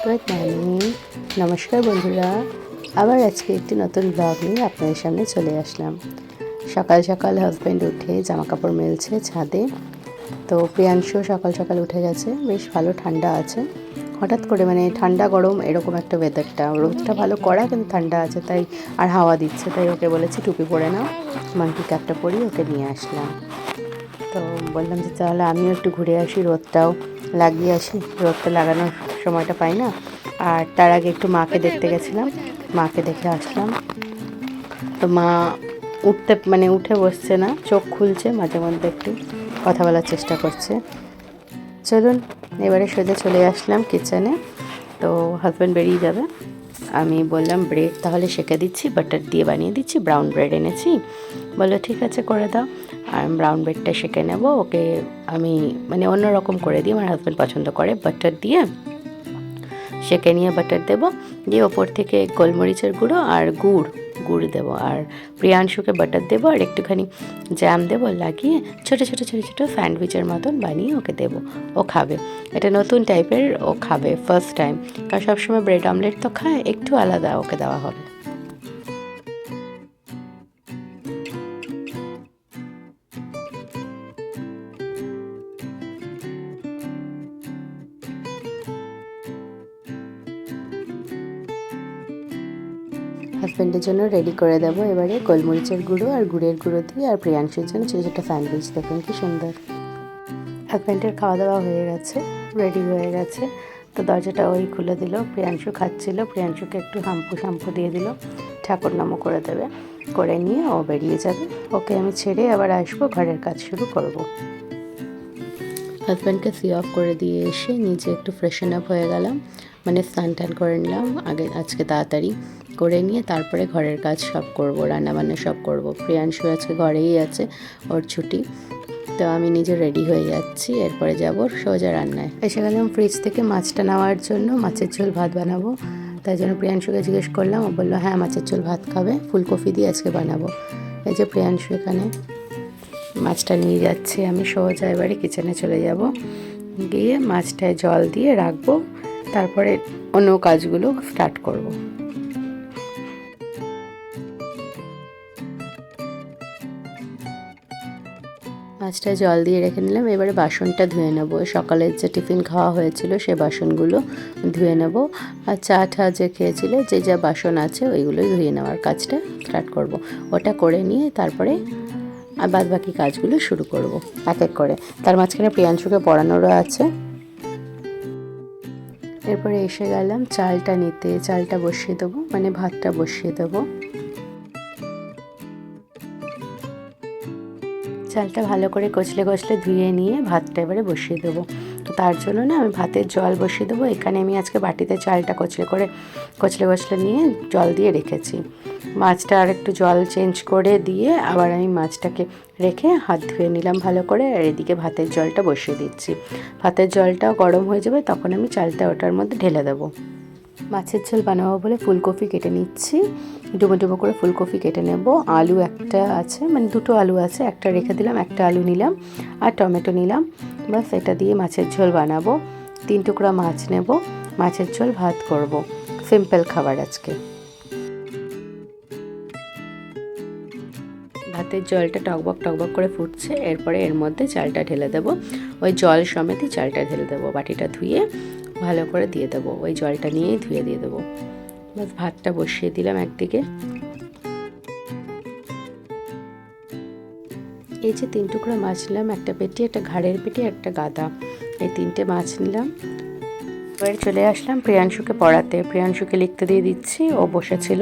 Good morning, নমস্কার বন্ধুরা। আবার আজকে একটি নতুন ব্লগ নিয়ে আপনাদের সামনে চলে আসলাম। সকাল সকাল হাজব্যান্ড উঠে জামা কাপড় মেলছে ছাদে। তো প্রিয়াংশু সকাল সকাল উঠে গেছে, বেশ ভালো ঠান্ডা আছে। হঠাৎ করে মানে ঠান্ডা গরম এরকম একটা ওয়েদারটা, রোদটা ভালো কড়া কিন্তু ঠান্ডা আছে, তাই আর হাওয়া দিচ্ছে, তাই ওকে বলেছি টুপি পরে নাও, মাঙ্কি ক্যাপটা পরিয়ে ওকে নিয়ে আসলাম। তো বললাম যে তাহলে আমিও একটু ঘুরে আসি, রোদটাও লাগিয়ে আসি, রোদটা লাগানোর সময়টা পাই না। আর তার আগে একটু মাকে দেখতে গেছিলাম, মাকে দেখে আসলাম। তো মা উঠে বসছে না, চোখ খুলছে, মাঝে মধ্যে একটু কথা বলার চেষ্টা করছে। চলুন এবারে সোজা চলে আসলাম কিচেনে। তো হাজব্যান্ড বেরিয়ে যাবে, আমি বললাম ব্রেড তাহলে সেঁকে দিচ্ছি, বাটার দিয়ে বানিয়ে দিচ্ছি, ব্রাউন ব্রেড এনেছি। বললো ঠিক আছে করে দাও। আর ব্রাউন ব্রেডটা সেঁকে নেব, ওকে আমি মানে অন্যরকম করে দিই, আমার হাজব্যান্ড পছন্দ করে বাটার দিয়ে সেঁকে নিয়ে বাটার দেবো, দিয়ে ওপর থেকে গোলমরিচের গুঁড়ো আর গুড় দেবো, আর প্রিয়াংশুকে বাটার দেবো আর একটুখানি জ্যাম দেবো, লাগিয়ে ছোটো ছোটো ছোটো ছোটো স্যান্ডউইচের মতন বানিয়ে ওকে দেবো, ও খাবে। এটা নতুন টাইপের, ও খাবে ফার্স্ট টাইম, কারণ সবসময় ব্রেড অমলেট তো খায়, একটু আলাদা ওকে দেওয়া হবে। হাজব্যান্ডের জন্য রেডি করে দেবো এবারে গোলমরিচের গুঁড়ো আর গুড়ের গুঁড়ো দিয়ে, আর প্রিয়াংশুর জন্য ছোটো ছোটো স্যান্ডউইচ, দেখুন কি সুন্দর। হাজব্যান্ডের খাওয়া দাওয়া হয়ে গেছে, রেডি হয়ে গেছে। তো দরজাটা ওই খুলে দিল, প্রিয়াংশু খাচ্ছিল, প্রিয়াংশুকে একটু শ্যাম্পু দিয়ে দিল, ঠাকুর নামও করে দেবে, করে নিয়ে ও বেরিয়ে যাবে। ওকে আমি ছেড়ে আবার আসবো, ঘরের কাজ শুরু করব। হাজব্যান্ডকে সি অফ করে দিয়ে এসে নিজে একটু ফ্রেশন আপ হয়ে গেলাম, মানে স্নান টান করে নিলাম আজকে তাড়াতাড়ি করে নিয়ে তারপরে ঘরের কাজ সব করব, রান্নাবান্না সব করব। প্রিয়াংশু আজকে ঘরেই আছে, ওর ছুটি। তো আমি নিজে রেডি হয়ে যাচ্ছি, এরপরে যাব সোজা রান্নায়। এসে গেলাম ফ্রিজ থেকে মাছটা নেওয়ার জন্য, মাছের ঝোল ভাত বানাবো। তাই জন্য প্রিয়াংশুকে জিজ্ঞেস করলাম, ও বললো হ্যাঁ মাছের ঝোল ভাত খাবে, ফুলকপি দিয়ে আজকে বানাবো। এই যে প্রিয়াংশু এখানে মাছটা নিয়ে যাচ্ছি, আমি সোজা এবারে কিচেনে চলে যাব, গিয়ে মাছটায় জল দিয়ে রাখবো, তারপরে অন্য কাজগুলো স্টার্ট করব। মাছটা জল দিয়ে রেখে নিলাম, এবারে বাসনটা ধুয়ে নেবো। সকালের যে টিফিন খাওয়া হয়েছিল সে বাসনগুলো ধুয়ে নেব, আর চা ঠা যে খেয়েছিল যে যা বাসন আছে ওইগুলোই ধুয়ে নেওয়ার কাজটা স্টার্ট করব। ওটা করে নিয়ে তারপরে আর বাদ বাকি কাজগুলো শুরু করব এক এক করে। তার মাঝখানে প্রিয়াংশুকে পড়ানোরও আছে। এরপরে এসে গেলাম চালটা নিতে, চালটা বসিয়ে দেবো, মানে ভাতটা বসিয়ে দেবো। চালটা ভালো করে কচলে ধুয়ে নিয়ে ভাতটা এবারে বসিয়ে দেবো। তো তার জন্য না আমি ভাতের জল বসিয়ে দেবো। এখানে আমি আজকে বাটিতে চালটা কচলে নিয়ে জল দিয়ে রেখেছি। মাছটা আর একটু জল চেঞ্জ করে দিয়ে আবার আমি মাছটাকে রেখে হাত ধুয়ে নিলাম ভালো করে, আর এদিকে ভাতের জলটা বসিয়ে দিচ্ছি। ভাতের জলটাও গরম হয়ে যাবে, তখন আমি চালটা ওটার মধ্যে ঢেলে দেবো। মাছের ঝোল বানাবো বলে ফুলকপি কেটে নিচ্ছি, ডুবো ডুবো করে ফুলকপি কেটে নেব। আলু একটা আছে, মানে দুটো আলু আছে, একটা রেখে দিলাম, একটা আলু নিলাম, আর টমেটো নিলাম, বাস এটা দিয়ে মাছের ঝোল বানাবো। 3 টুকরা মাছ নেব, মাছের ঝোল ভাত করব, সিম্পল খাবার আজকে। ভাতের জলটা টকবক করে ফুটছে, এরপরে এর মধ্যে চালটা ঢেলে দেবো, ওই জল সমেতই চালটা ঢেলে দেবো, বাটিটা ধুয়ে ভালো করে দিয়ে দেবো, ওই জলটা নিয়েই ধুয়ে দিয়ে দেবো। বাস ভাতটা বসিয়ে দিলাম একদিকে। এই যে 3 টুকরা মাছ নিলাম, একটা পেটি, একটা ঘাড়ের পেটি, একটা গাদা, এই 3টে মাছ নিলাম। এবারে চলে আসলাম প্রিয়াংশুকে পড়াতে, প্রিয়াংশুকে লিখতে দিয়ে দিচ্ছি, ও বসেছিল,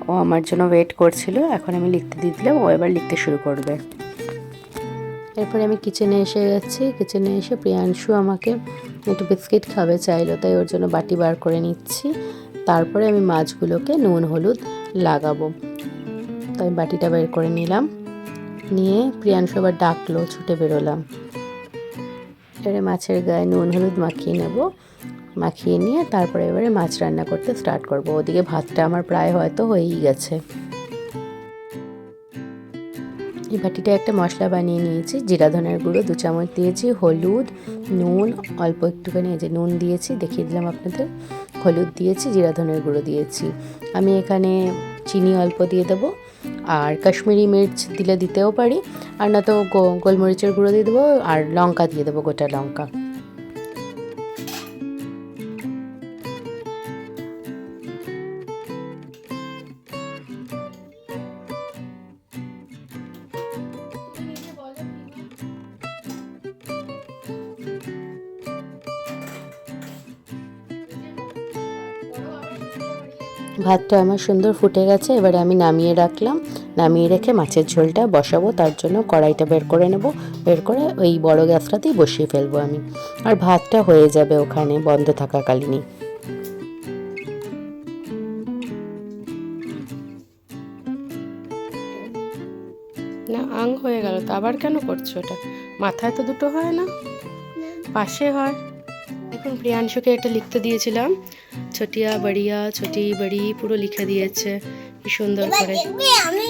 ও আমার জন্য ওয়েট করছিল, এখন আমি লিখতে দিয়ে দিলাম, ও এবার লিখতে শুরু করবে। এরপরে আমি কিচেনে এসে গেছি, কিচেনে এসে প্রিয়াংশু আমাকে একটু বিস্কিট খাবে চাইলো, তাই ওর জন্য বাটি বার করে নিচ্ছি। তারপরে আমি মাছগুলোকে নুন হলুদ লাগাবো, তাই বাটিটা বের করে নিলাম, নিয়ে প্রিয়াংশু আবার ডাকলো, ছুটে বেরোলাম। এবারে মাছের গায়ে নুন হলুদ মাখিয়ে নেব, মাখিয়ে নিয়ে তারপরে এবারে মাছ রান্না করতে স্টার্ট করব। ওদিকে ভাতটা আমার প্রায় হয়তো হয়েই গেছে। এই বাটিটা একটা মশলা বানিয়ে নিয়েছি, জিরা ধনের গুঁড়ো 2 চামচ দিয়েছি, হলুদ, নুন অল্প একটুখানি, এই যে নুন দিয়েছি, দেখিয়ে দিলাম আপনাদের, হলুদ দিয়েছি, জিরা ধনের গুঁড়ো দিয়েছি। আমি এখানে চিনি অল্প দিয়ে দেবো, আর কাশ্মীরি মির্চ দিলে দিতেও পারি, আর না তো গোলমরিচের গুঁড়ো দিয়ে দেবো, আর লঙ্কা দিয়ে দেবো, গোটা লঙ্কা। ভাতটা আমার সুন্দর ফুটে গেছে, এবারে আমি নামিয়ে রাখলাম। নামিয়ে রেখে মাছের ঝোলটা বসাবো, তার জন্য কড়াইটা বের করে নেব। বের করে ওই বড় গ্যাসটাতেই বসিয়ে ফেলবো আমি, আর ভাতটা হয়ে যাবে ওখানে বন্ধ থাকাকালীনই। না, আং হয়ে গেল তো, আবার কেন করছো ওটা? মাথায় তো দুটো হয় না, পাশে হয়। এখন প্রিয়াংশুকে এটা লিখতে দিয়েছিলাম, ছোটিয়া বড়িয়া, ছোটি বড়ি পুরো লিখে দিয়েছে কি সুন্দর করে। আমি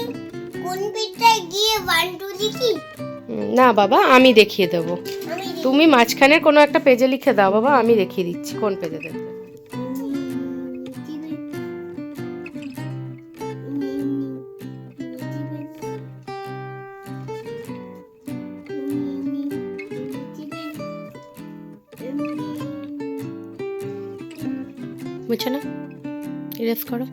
কোন পেজটায় গিয়ে 1 2 লিখি? না বাবা, আমি দেখিয়ে দেবো। তুমি মাঝখানের কোনো একটা পেজে লিখে দাও বাবা, আমি দেখিয়ে দিচ্ছি কোন পেজে দেখবে। বুঝছো না? ইরেজ করো।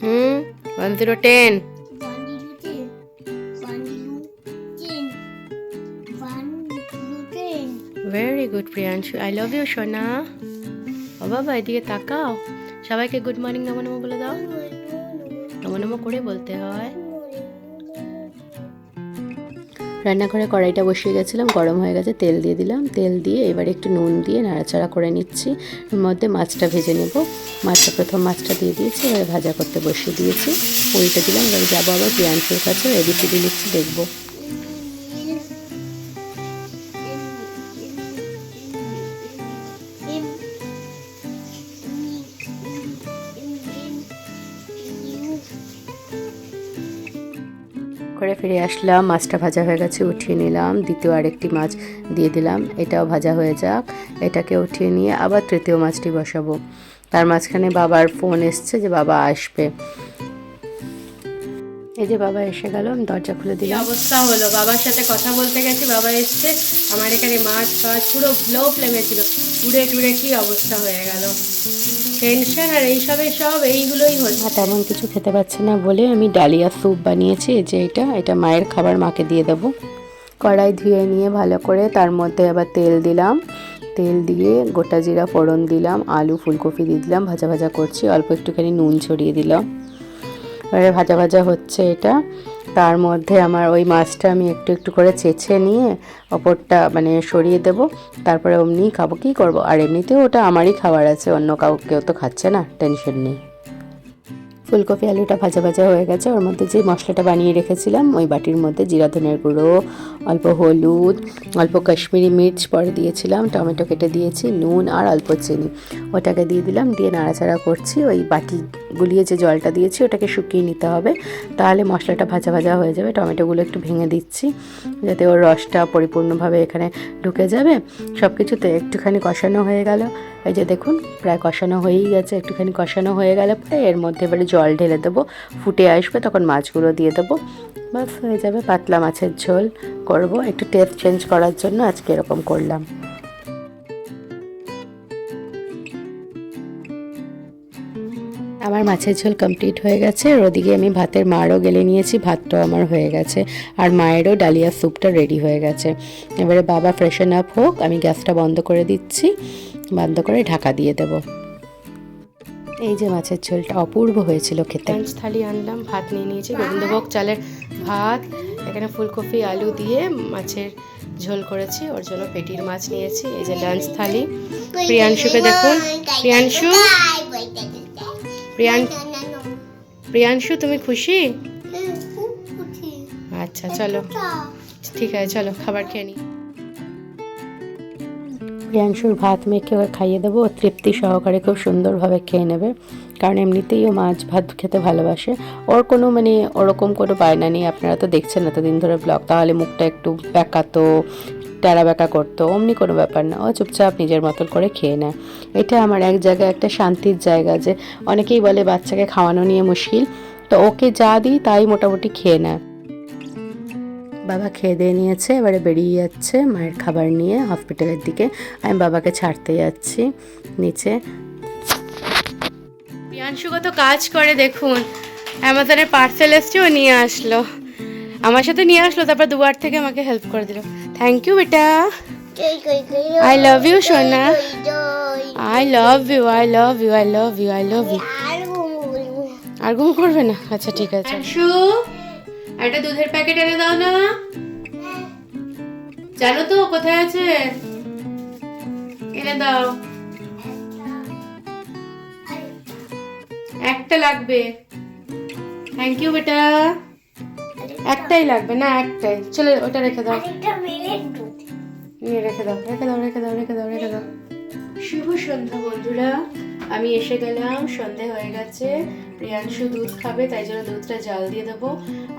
হুম, 1 0 10। Very good Priyanshu, I love you সোনা। ও বাবা, এদিকে তাকাও, সবাইকে গুড মর্নিং নমো নমো বলে দাও। নমো নমো করে বলতে হয়। রান্নাঘরে কড়াইটা বসিয়ে গেছিলাম, গরম হয়ে গেছে, তেল দিয়ে দিলাম। তেল দিয়ে এবার একটু নুন দিয়ে নাড়াচাড়া করে নিচ্ছি। এর মধ্যে মাছটা ভেজে নেব। প্রথম মাছটা দিয়ে দিয়েছি, এবার ভাজা করতে বসিয়ে দিয়েছি। উল্টে দিলাম, এবার যাবো আবার প্রিয়াংশুর কাছে, এবিসিডি লিখছি, দেখবো। করে ফিরে আসলাম, মাছটা ভাজা হয়ে গেছে, উঠিয়ে নিলাম। দ্বিতীয় আরেকটি মাছ দিয়ে দিলাম, এটাও ভাজা হয়ে যাক। এটাকে উঠিয়ে নিয়ে আবার তৃতীয় মাছটি বসাবো। তার মাঝখানে বাবার ফোন এসছে যে বাবা আসবে। এই যে বাবা এসে গেল, আমি দরজা খুলে দিলাম। অবস্থা হলো, বাবার সাথে কথা বলতে গেছি, বাবা এসছে। আমার এখানে মাছ ফাছ পুরো লো ফ্লেমে ছিল, পুড়ে টুড়ে কি অবস্থা হয়ে গেল। টেনশন আর এইগুলোই হচ্ছে। তেমন কিছু খেতে পারছে না বলে আমি ডালিয়া স্যুপ বানিয়েছি, যে এটা মায়ের খাবার, মাকে দিয়ে দেবো। কড়াই ধুয়ে নিয়ে ভালো করে তার মধ্যে আবার তেল দিলাম। তেল দিয়ে গোটা জিরা ফোড়ন দিলাম, আলু ফুলকপি দিয়ে দিলাম, ভাজা ভাজা করছি। অল্প একটুখানি নুন ছড়িয়ে দিলাম। এবারে ভাজা ভাজা হচ্ছে এটা। তার মধ্যে আমার ওই মাছটা আমি একটু একটু করে চেঁচে নিয়ে ওপরটা মানে সরিয়ে দেব। তারপরে অমনিই খাবো, কী করবো। আর এমনিতেও ওটা আমারই খাবার আছে, অন্য কেউ তো খাচ্ছে না, টেনশন নেই। ফুলকপি আলুটা ভাজা ভাজা হয়ে গেছে। ওর মধ্যে যে মশলাটা বানিয়ে রেখেছিলাম, ওই বাটির মধ্যে জিরা ধনের গুঁড়ো, অল্প হলুদ, অল্প কাশ্মীরি মির্চ পরে দিয়েছিলাম, টমেটো কেটে দিয়েছি, নুন আর অল্প চিনি, ওটাকে দিয়ে দিলাম। দিয়ে নাড়াচাড়া করছি। ওই বাটি গুলিয়ে যে জলটা দিয়েছি ওটাকে শুকিয়ে নিতে হবে, তাহলে মশলাটা ভাজা ভাজা হয়ে যাবে। টমেটোগুলো একটু ভেঙে দিচ্ছি, যাতে ওর রসটা পরিপূর্ণভাবে এখানে ঢুকে যাবে। সব কিছুতে একটুখানি কষানো হয়ে গেল। এই যে দেখুন, প্রায় কষানো হয়েই গেছে। একটুখানি কষানো হয়ে গেলে পরে এর মধ্যে এবারে জল ঢেলে দেবো, ফুটে আসবে, তখন মাছগুলো দিয়ে দেবো। বাস হয়ে যাবে, পাতলা মাছের ঝোল করব। একটু টেস্ট চেঞ্জ করার জন্য আজকে এরকম করলাম। আমার মাছের ঝোল কমপ্লিট হয়ে গেছে। আর ওদিকে আমি ভাতের মাড়ও গেলে নিয়েছি, ভাতটাও আমার হয়ে গেছে। আর মায়েরও ডালিয়া স্যুপটা রেডি হয়ে গেছে। এবারে বাবা ফ্রেশন আপ হোক, আমি গ্যাসটা বন্ধ করে দিচ্ছি, বন্ধ করে ঢাকা দিয়ে দেব। এই যে মাছের ঝোলটা অপূর্ব হয়েছিল খেতে। লাঞ্চ থালি আনলাম, ভাত নিয়ে নিয়েছি, গোবিন্দভোগ চালের ভাত। এখানে ফুলকপি আলু দিয়ে মাছের ঝোল করেছি, ওর জন্য পেটির মাছ নিয়েছি। এই যে লাঞ্চ থালি, প্রিয়াংশুকে দেখুন। প্রিয়াংশু, প্রিয়াংশু তুমি খুশি? আচ্ছা চলো, ঠিক আছে চলো খাবার খেয়ে নিই। প্রিয়াংশুর ভাত মেখে ওকে খাইয়ে দেবো, ও তৃপ্তি সহকারে খুব সুন্দরভাবে খেয়ে নেবে, কারণ এমনিতেই ও মাছ ভাত খেতে ভালোবাসে। ওর কোনো মানে ওরকম কোনো বায়না নেই, আপনারা তো দেখছেন এতদিন ধরে ব্লগ, তাহলে মুখটা একটু ব্যাকাতো টেরা বেঁকা করতো, অমনি কোনো ব্যাপার না, ও চুপচাপ নিজের মতন করে খেয়ে নেয়। এটা আমার এক জায়গায় একটা শান্তির জায়গা, যে অনেকেই বলে বাচ্চাকে খাওয়ানো নিয়ে মুশকিল, তো ওকে যা দিই তাই মোটামুটি খেয়ে নেয়। বাবা খেয়ে দিয়ে নিয়েছে, এবারে বেরিয়ে যাচ্ছে মায়ের খাবার নিয়ে হসপিটালের দিকে। আমি বাবাকে ছাড়তে যাচ্ছি নিচে। প্রিয়াংশু কত কাজ করে দেখুন, অ্যামাজনের পার্সেল এসছে, ও নিয়ে আসলো, আমার সাথে নিয়ে আসলো, তারপর দুবার থেকে আমাকে হেল্প করে দিল। থ্যাংক ইউ বেটা, আই লাভ ইউ সোনা, I love you, I love you, I love you, I love you. আর ঘুম করবে না? আচ্ছা ঠিক আছে। প্রিয়াংশু, একটা দুধের প্যাকেট এনে দাও না, জানো তো কোথায় আছে, এনে দাও। একটা লাগবে। থ্যাংক ইউ বেটা, একটাই লাগবে না, একটাই, চলে ওটা রেখে দাও, নিয়ে রেখে দাও, রেখে দাও, রেখে দাও, রেখে দাও, রেখে দাও। শুভ সন্ধ্যা বন্ধুরা, আমি এসে গেলাম, সন্ধে হয়ে গেছে। প্রিয়াংশু দুধ খাবে, তাই জন্য দুধটা জাল দিয়ে দেবো।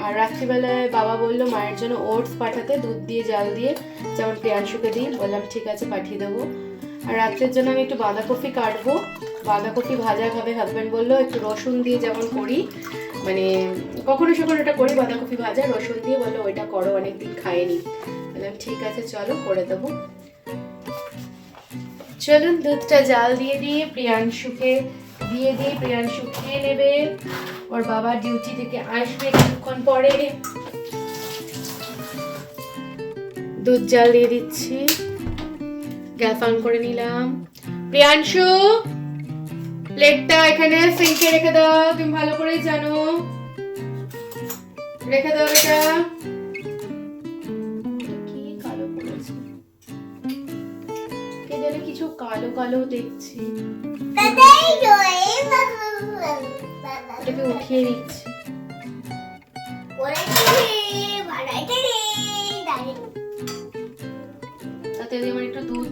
আর রাত্রিবেলায় বাবা বললো মায়ের জন্য ওটস পাঠাতে, দুধ দিয়ে জাল দিয়ে, যেমন প্রিয়াংশুকে দিই, বললাম ঠিক আছে পাঠিয়ে দেবো। আর রাত্রের জন্য আমি একটু বাঁধাকপি কাটবো, বাঁধাকপি ভাজা খাবে হাজব্যান্ড বললো, একটু রসুন দিয়ে যেমন করি, মানে কখনো সখনো এটা করি বাঁধাকপি ভাজা রসুন দিয়ে, বললো ওইটা করো, অনেকদিন খাইনি। বললাম ঠিক আছে চলো করে দেবো। চলুন দুধটা জাল দিয়ে দিয়ে প্রিয়াংশুকে দিয়ে দিই, প্রিয়াংশু খেয়ে নেবে, ওর বাবা ডিউটি থেকে আসবে কিছুক্ষণ পরে। দুধ জাল দিয়ে দিচ্ছি, গ্যাস অন করে নিলাম। প্রিয়াংশু, প্লেটটা এখানে সিঙ্কে রেখে দাও, তুমি ভালো করেই জানো, রেখে দাও এটা। কি কালো করেছে, কে জানে কিছু কালো কালো দেখছি, এটাকে উঠিয়ে দিচ্ছি। তাতে যদি আমার একটু দুধ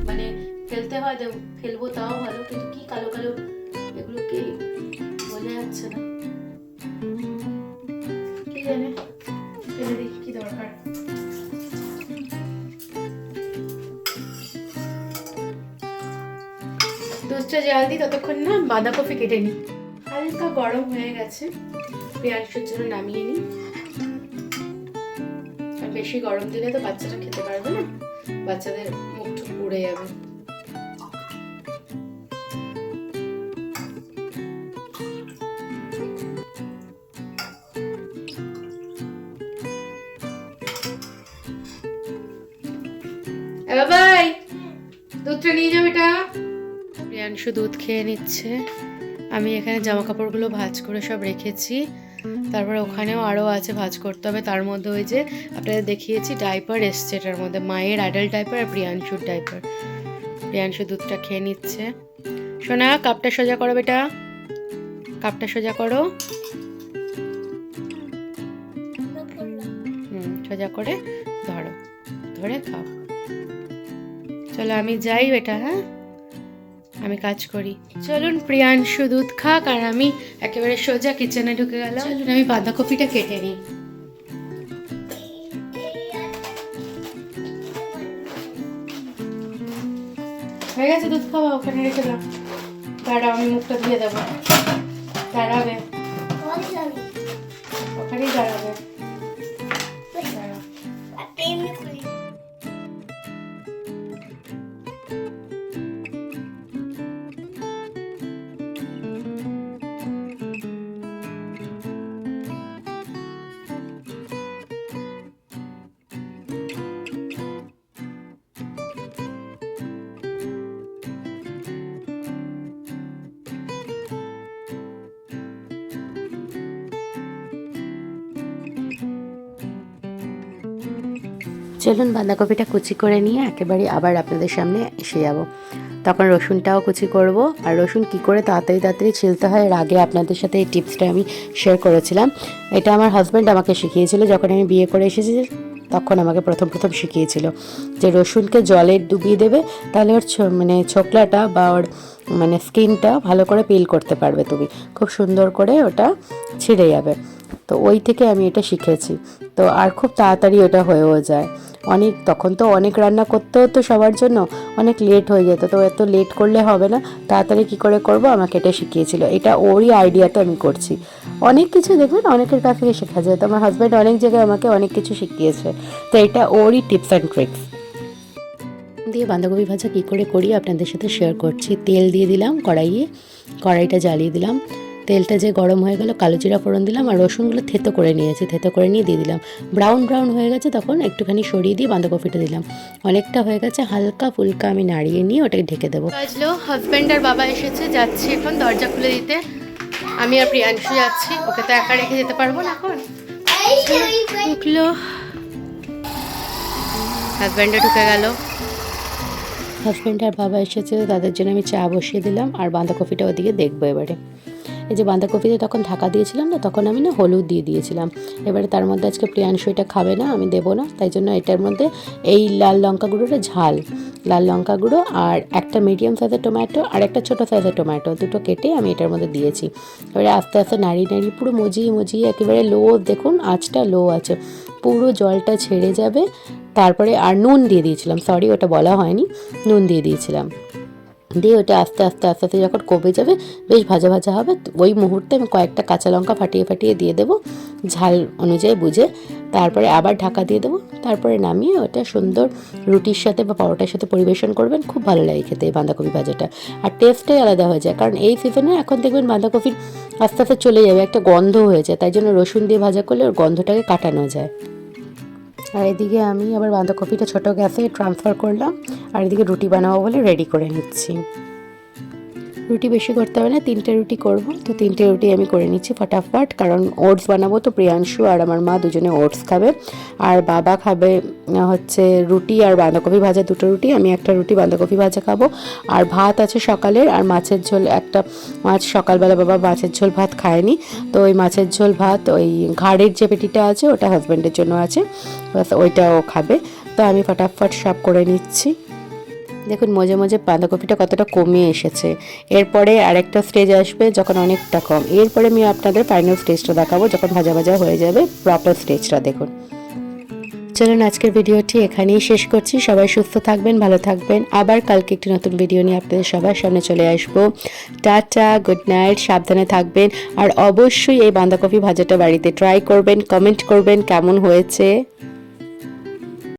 মানে ফেলতে হয়, ফেলবো তাও ভালো, কিন্তু কি কালো কালো এগুলো কি বোঝা যাচ্ছে না, কি জানে, ফেলে দিই, কি দরকার। দুধটা জাল দিই, ততক্ষণ না বাঁধাকপি কেটে নিই। হালকা গরম হয়ে গেছে, প্রিয়াংশুর জন্য নামিয়ে নিই, আর বেশি গরম দিলে তো বাচ্চাটা খেতে পারবে না, বাচ্চাদের মুখ টুক পুড়ে যাবে। বাবাই, দুধটা নিয়ে যাও এটা। প্রিয়াংশু দুধ খেয়ে নিচ্ছে, আমি এখানে জামা কাপড়গুলো ভাঁজ করে সব রেখেছি, তারপরে ওখানেও আরও আছে ভাঁজ করতে হবে। তার মধ্যে ওই যে আপনাদের দেখিয়েছি ডাইপার এসছে, এটার মধ্যে মায়ের অ্যাডাল্ট ডাইপার আর প্রিয়াংশুর ডাইপার। প্রিয়াংশু দুধটা খেয়ে নিচ্ছে। সোনা, কাপটা সোজা করো বেটা, কাপটা সোজা করো, সোজা করে ধরো, ধরে খাও। চলো আমি যাই বেটা, হ্যাঁ আমি কাজ করি। চলুন প্রিয়াংশু দুধ খাক, আর আমি একেবারে সোজা কিচেনে ঢুকে গেলাম। চলুন আমি বাঁধাকপিটা কেটে নিই। হয়ে গেছে, দুধ খাওয়া ওখানে রেখে দাও, দাঁড়াও আমি মুখটা ধুয়ে দেবো, দাঁড়াবে ওখানেই দাঁড়াবে। চলুন বাঁধাকপিটা কুচি করে নিয়ে একেবারে আবার আপনাদের সামনে এসে যাব। তখন রসুনটাও কুচি করব। আর রসুন কি করে তাড়াতাড়ি তাড়াতাড়ি ছিলতে হয় এর আগে আপনাদের সাথে এই টিপসটা আমি শেয়ার করেছিলাম। এটা আমার হাজব্যান্ড আমাকে শিখিয়েছিল যখন আমি বিয়ে করে এসেছি, তখন আমাকে প্রথম প্রথম শিখিয়েছিল যে রসুনকে জলে ডুবিয়ে দেবে, তাহলে ওর মানে ছোকলাটা বা ওর মানে স্কিনটা ভালো করে পিল করতে পারবে, তুমি খুব সুন্দর করে ওটা ছিঁড়ে যাবে। তো ওই থেকে আমি এটা শিখেছি। তো আর খুব তাড়াতাড়ি ওটা হয়েও যায়। তখন তো অনেক রান্না করতে হতো সবার জন্য, অনেক লেট হয়ে যেত। তো এত লেট করলে হবে না, তাড়াতাড়ি কী করে করব আমাকে এটা শিখিয়েছিল। এটা ওরই আইডিয়াতে আমি করছি। অনেক কিছু দেখবেন অনেকের কাছ থেকে শেখা যায়। তো আমার হাজব্যান্ড অনেক জায়গায় আমাকে অনেক কিছু শিখিয়েছে। তো এটা ওরই টিপস অ্যান্ড ট্রিক্স দিয়ে বাঁধাকপি ভাজা কী করে করি আপনাদের সাথে শেয়ার করছি। তেল দিয়ে দিলাম কড়াইটা জ্বালিয়ে দিলাম। তেলটা যে গরম হয়ে গেল, কালো জিরা ফোড়ন দিলাম আর রসুনগুলো থেতো করে নিয়েছি, থেতো করে নিয়ে দিয়ে দিলাম। ব্রাউন ব্রাউন হয়ে গেছে তখন একটুখানি সরিয়ে দিয়ে বাঁধাকপিটা দিলাম। অনেকটা হয়ে গেছে, হালকা ফুলকা আমি নাড়িয়ে নিয়ে ওটাকে ঢেকে দেবো। বাজলো, হাজব্যান্ড আর বাবা এসেছে, যাচ্ছি এখন দরজা খুলে দিতে। আমি আর প্রিয়াংশু যাচ্ছি, ওকে তো একা রেখে যেতে পারবো না। এখন ঢুকলো, হাজব্যান্ডে ঢুকে গেল। হাজব্যান্ড আর বাবা এসেছে, তাদের জন্য আমি চা বসিয়ে দিলাম আর বাঁধাকপিটা ওদিকে দেখবো। এবারে এই যে বাঁধাকপিতে তখন ঢাকা দিয়েছিলাম না, তখন আমি না হলুদ দিয়ে দিয়েছিলাম। এবারে তার মধ্যে আজকে প্রিয়াংশু এটা খাবে না, আমি দেবো না, তাই জন্য এটার মধ্যে এই লাল লঙ্কা গুঁড়োটা ঝাল লাল লঙ্কা গুঁড়ো আর একটা মিডিয়াম সাইজের টমেটো আর একটা ছোটো সাইজের টমেটো দুটো কেটে আমি এটার মধ্যে দিয়েছি। এবারে আস্তে আস্তে নাড়িয়ে পুরো মজিয়ে একেবারে লো, দেখুন আঁচটা লো আছে, পুরো জলটা ছেড়ে যাবে। তারপরে আর নুন দিয়ে দিয়েছিলাম, সরি ওটা বলা হয়নি, নুন দিয়ে দিয়েছিলাম। দিয়ে ওটা আস্তে আস্তে যখন কমে যাবে, বেশ ভাজা ভাজা হবে, ওই মুহূর্তে আমি কয়েকটা কাঁচা লঙ্কা ফাটিয়ে দিয়ে দেবো ঝাল অনুযায়ী বুঝে। তারপরে আবার ঢাকা দিয়ে দেবো। তারপরে নামিয়ে ওটা সুন্দর রুটির সাথে বা পরোটার সাথে পরিবেশন করবেন, খুব ভালো লাগে খেতে এই বাঁধাকপি ভাজাটা। আর টেস্টটাই আলাদা হয়ে যায়, কারণ এই সিজনে এখন দেখবেন বাঁধাকপির আস্তে আস্তে চলে যাবে, একটা গন্ধ হয়ে যায়, তাই জন্য রসুন দিয়ে ভাজা করলে ওর গন্ধটাকে কাটানো যায়। আর এদিকে আমি আবার বাঁধাকপিটা ছোটো গ্যাসে ট্রান্সফার করলাম আর এদিকে রুটি বানাবো বলে রেডি করে নিচ্ছি। রুটি বেশি করতে হবে না, 3টে রুটি করব, তো 3টে রুটি আমি করে নিচ্ছি ফটাফট, কারণ ওটস বানাবো। তো প্রিয়াংশু আর আমার মা দুজনে ওটস খাবে, আর বাবা খাবে হচ্ছে রুটি আর বাঁধাকপি ভাজা, 2টো রুটি, আমি একটা রুটি বাঁধাকপি ভাজা খাবো। আর ভাত আছে সকালের, আর মাছের ঝোল, একটা মাছ সকালবেলা বাবা মাছের ঝোল ভাত খায়নি, তো ওই মাছের ঝোল ভাত, ওই ঘাড়ের যে পেটিটা আছে ওটা হাজব্যান্ডের জন্য আছে, বাস ওইটাও খাবে। তো আমি ফটাফট সব করে নিচ্ছি। দেখুন মজে বাঁধাকপিটা কতটা কমে এসেছে। এরপরে আরেকটা স্টেজ আসবে যখন অনেকটা কম, এরপরে আমি আপনাদের ফাইনাল স্টেজটা দেখাবো যখন ভাজা ভাজা হয়ে যাবে, প্রপার স্টেজটা দেখুন। চলুন আজকের ভিডিওটি এখানেই শেষ করছি। সবাই সুস্থ থাকবেন, ভালো থাকবেন। আবার কালকে একটি নতুন ভিডিও নিয়ে আপনাদের সবার সামনে চলে আসবো। টাটা, গুড নাইট, সাবধানে থাকবেন। আর অবশ্যই এই বাঁধাকপি ভাজাটা বাড়িতে ট্রাই করবেন, কমেন্ট করবেন কেমন হয়েছে।